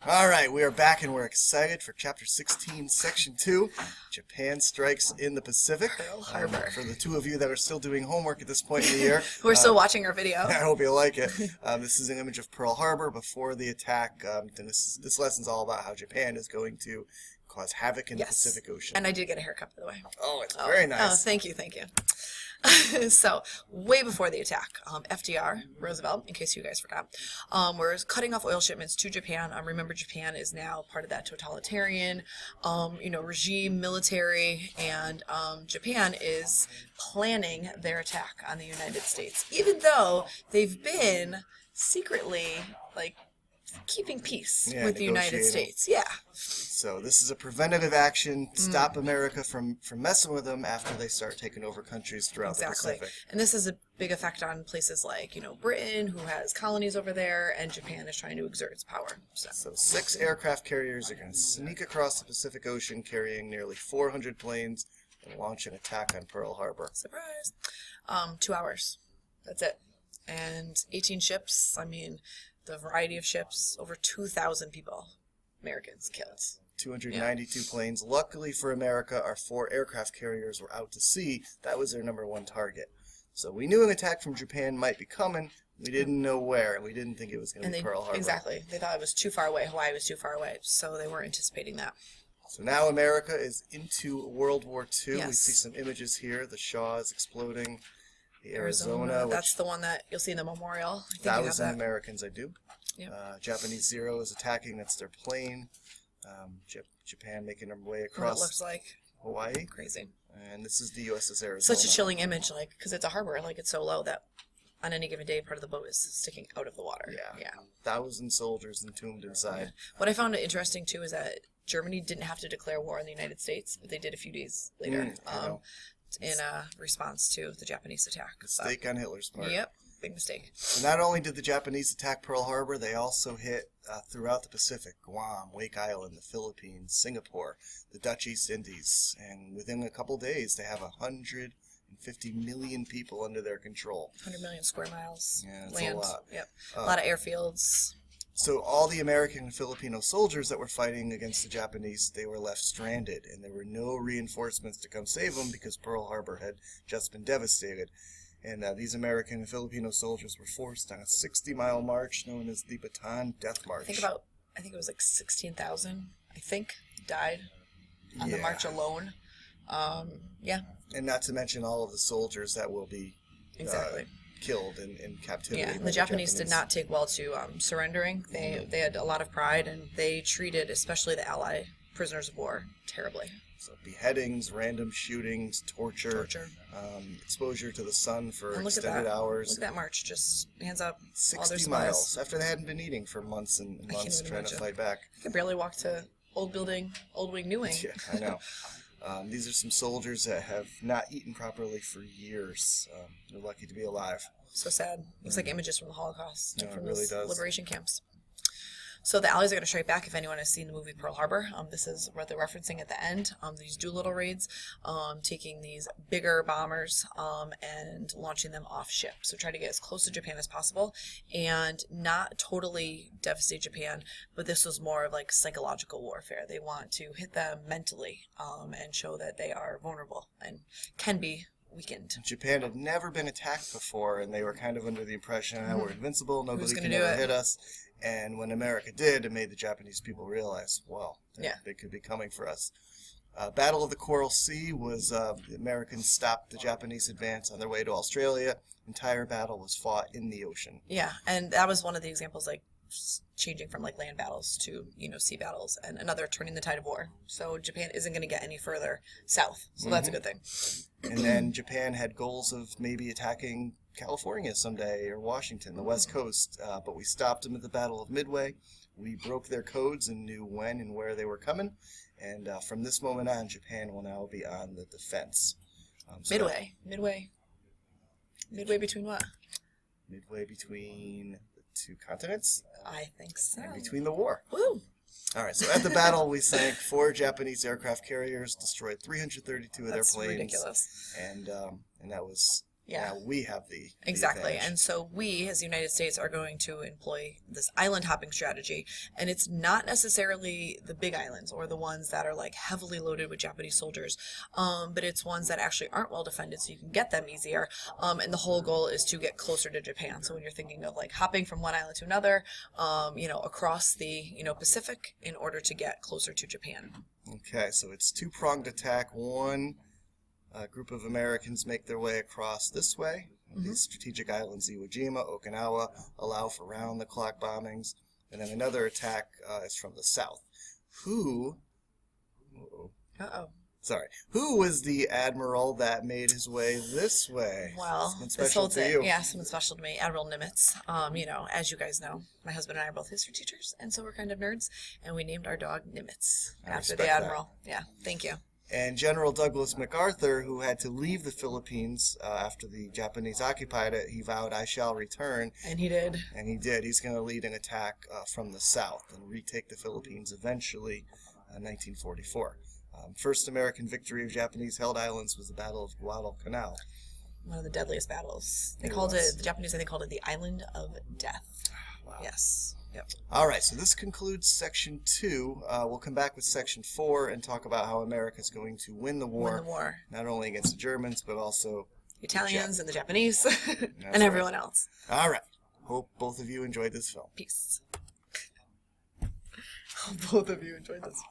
All right, we are back and we're excited for Chapter 16, Section 2, Japan Strikes in the Pacific. Pearl Harbor. For the two of you that are still doing homework at this point in the year. We're still watching our video. I hope you like it. This is an image of Pearl Harbor before the attack. And this lesson's all about how Japan is going to cause havoc in the Pacific Ocean. And I did get a haircut, by the way. Oh, it's very nice. Oh, thank you. So, way before the attack, FDR, Roosevelt, in case you guys forgot, was cutting off oil shipments to Japan. Remember, Japan is now part of that totalitarian, regime, military, and Japan is planning their attack on the United States, even though they've been secretly, keeping peace with the United States. Yeah. So this is a preventative action to stop America from messing with them after they start taking over countries throughout the Pacific. And this is a big effect on places like, Britain, who has colonies over there, and Japan is trying to exert its power. So 6 aircraft carriers are going to sneak across the Pacific Ocean carrying nearly 400 planes and launch an attack on Pearl Harbor. Surprise. 2 hours. That's it. And 18 ships. The variety of ships, over 2,000 people, Americans killed. 292 planes. Luckily for America, our 4 aircraft carriers were out to sea. That was their number 1 target. So we knew an attack from Japan might be coming. We didn't know where. We didn't think it was going to be Pearl Harbor. Exactly. They thought it was too far away. Hawaii was too far away. So they weren't anticipating that. So now America is into World War II. Yes. We see some images here. The Shaw is exploding. The Arizona. That's the one that you'll see in the memorial. 1,000 Americans, I do. Yep. Japanese Zero is attacking. That's their plane. Japan making their way across What it looks like. Hawaii. Crazy. And this is the USS Arizona. Such a chilling image, because it's a harbor. It's so low that on any given day, part of the boat is sticking out of the water. Yeah. 1,000 soldiers entombed inside. Yeah. What I found interesting, too, is that Germany didn't have to declare war on the United States, but they did a few days later in response to the Japanese attack. Mistake on Hitler's part. Yep. Big mistake. So not only did the Japanese attack Pearl Harbor, they also hit throughout the Pacific: Guam, Wake Island, the Philippines, Singapore, the Dutch East Indies, and within a couple days they have 150 million people under their control. 100 million square miles. Yeah, that's land. a lot. Yep. A lot of airfields. So all the American and Filipino soldiers that were fighting against the Japanese, they were left stranded, and there were no reinforcements to come save them because Pearl Harbor had just been devastated. And these American and Filipino soldiers were forced on a 60-mile march known as the Bataan Death March. I think it was 16,000, died on the march alone. And not to mention all of the soldiers that will be killed in captivity. Yeah, the Japanese did not take well to surrendering. They had a lot of pride, and they treated especially the Allied prisoners of war terribly. So beheadings, random shootings, torture. Exposure to the sun for extended hours. Look at that march, just hands up. 60 miles after they hadn't been eating for months and months trying to fight back. I could barely walk to Old Building, Old Wing, New Wing. Yeah, I know. These are some soldiers that have not eaten properly for years. They're lucky to be alive. So sad. Looks like images from the Holocaust, No, from it really those does. liberation camps. So the Allies are going to strike back. If anyone has seen the movie Pearl Harbor, this is what they're referencing at the end. These Doolittle raids, taking these bigger bombers and launching them off ship. So try to get as close to Japan as possible and not totally devastate Japan, but this was more of psychological warfare. They want to hit them mentally and show that they are vulnerable and can be weakened. Japan had never been attacked before, and they were kind of under the impression that we're invincible, nobody can do ever it? hit us. And when America did, it made the Japanese people realize, well, they could be coming for us. Battle of the Coral Sea was the Americans stopped the Japanese advance on their way to Australia. Entire battle was fought in the ocean. Yeah, and that was one of the examples, changing from land battles to sea battles, and another turning the tide of war. So Japan isn't going to get any further south, so that's a good thing. And then Japan had goals of maybe attacking California someday or Washington, the West Coast, but we stopped them at the Battle of Midway. We broke their codes and knew when and where they were coming, and from this moment on, Japan will now be on the defense. Midway between what? Midway between the 2 continents. I think so. And between the war. Woo! All right, so at the battle, we sank 4 Japanese aircraft carriers, destroyed 332 of their planes. Ridiculous. And that was Yeah. Now we have the Exactly. advantage. And so we, as the United States, are going to employ this island hopping strategy. And it's not necessarily the big islands or the ones that are like heavily loaded with Japanese soldiers, but it's ones that actually aren't well defended so you can get them easier. And the whole goal is to get closer to Japan. So when you're thinking of like hopping from one island to another, across the, Pacific in order to get closer to Japan. Okay, so it's two-pronged attack. One group of Americans make their way across this way. These strategic islands, Iwo Jima, Okinawa, allow for round-the-clock bombings. And then another attack is from the south. Who was the admiral that made his way this way? Well, Someone this special whole to thing, you. yeah, someone special to me, Admiral Nimitz. As you guys know, my husband and I are both history teachers, and so we're kind of nerds, and we named our dog Nimitz I after respect the that. admiral. Yeah, thank you. And General Douglas MacArthur, who had to leave the Philippines after the Japanese occupied it, he vowed, "I shall return." And he did. And he did. He's going to lead an attack from the south and retake the Philippines eventually in 1944. First American victory of Japanese-held islands was the Battle of Guadalcanal. One of the deadliest battles. It was. The Japanese, I think, called it the Island of Death. Wow. Yes. Yep. All right, so this concludes Section 2. We'll come back with Section 4 and talk about how America's going to win the war, Win the war. not only against the Germans, but also The Italians and the Japanese That's and everyone else. All right. Hope both of you enjoyed this film. Peace. Both of you enjoyed this.